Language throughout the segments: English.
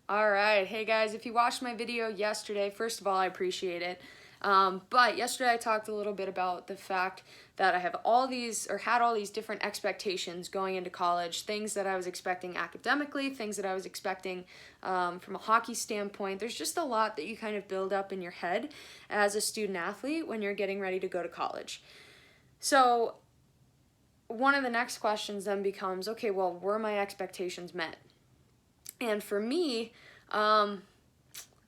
All right, hey guys, if you watched my video yesterday, first of all, I appreciate it. But yesterday I talked a little bit about the fact that I have had all these different expectations going into college, things that I was expecting academically, things that I was expecting from a hockey standpoint. There's just a lot that you kind of build up in your head as a student athlete when you're getting ready to go to college. So one of the next questions then becomes, okay, well, were my expectations met? And for me, I'm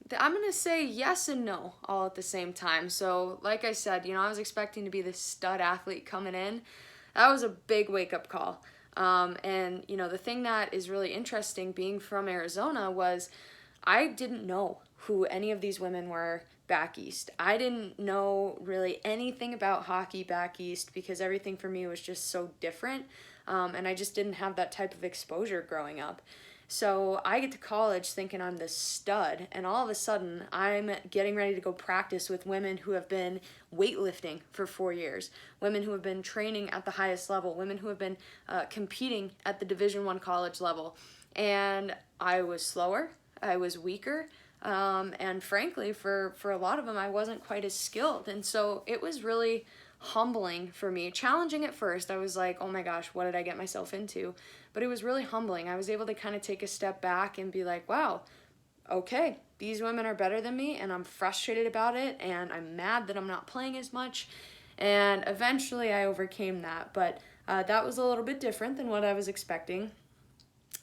going to say yes and no all at the same time. So like I said, I was expecting to be this stud athlete coming in. That was a big wake-up call. And the thing that is really interesting being from Arizona was I didn't know who any of these women were back east. I didn't know really anything about hockey back east because everything for me was just so different. And I just didn't have that type of exposure growing up. So I get to college thinking I'm this stud, and all of a sudden I'm getting ready to go practice with women who have been weightlifting for 4 years, women who have been training at the highest level, women who have been competing at the Division I college level. And I was slower, I was weaker, and frankly, for a lot of them, I wasn't quite as skilled. And so it was really humbling for me. Challenging at first. I was like, oh my gosh, what did I get myself into? But it was really humbling. I was able to kind of take a step back and be like, wow, okay, these women are better than me, and I'm frustrated about it, and I'm mad that I'm not playing as much. And eventually I overcame that, but that was a little bit different than what I was expecting.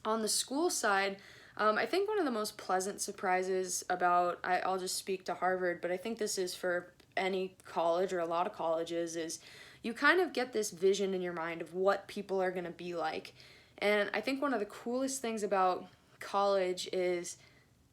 On the school side, I think one of the most pleasant surprises I'll just speak to Harvard, but I think this is for any college or a lot of colleges, is you kind of get this vision in your mind of what people are going to be like. And I think one of the coolest things about college is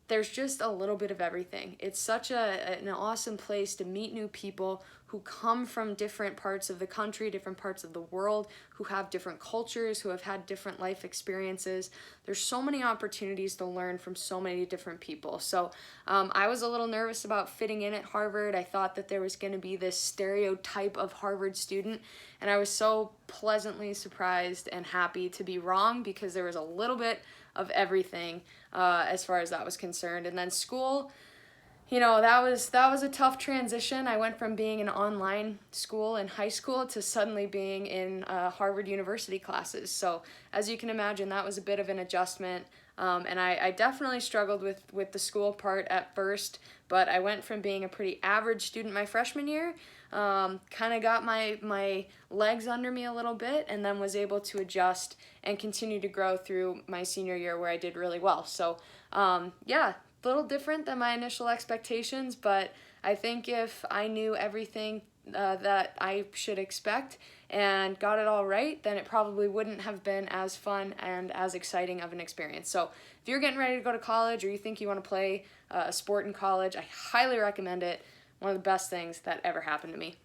there's just a little bit of everything. It's such an awesome place to meet new people who come from different parts of the country, different parts of the world, who have different cultures, who have had different life experiences. There's so many opportunities to learn from so many different people. So I was a little nervous about fitting in at Harvard. I thought that there was going to be this stereotype of Harvard student, and I was so pleasantly surprised and happy to be wrong because there was a little bit of everything as far as that was concerned. And then school, that was a tough transition. I went from being in online school in high school to suddenly being in Harvard University classes. So as you can imagine, that was a bit of an adjustment. And I definitely struggled with the school part at first, but I went from being a pretty average student my freshman year, kind of got my legs under me a little bit, and then was able to adjust and continue to grow through my senior year where I did really well. So yeah, a little different than my initial expectations, but I think if I knew everything that I should expect and got it all right, then it probably wouldn't have been as fun and as exciting of an experience. So if you're getting ready to go to college or you think you want to play a sport in college, I highly recommend it. One of the best things that ever happened to me.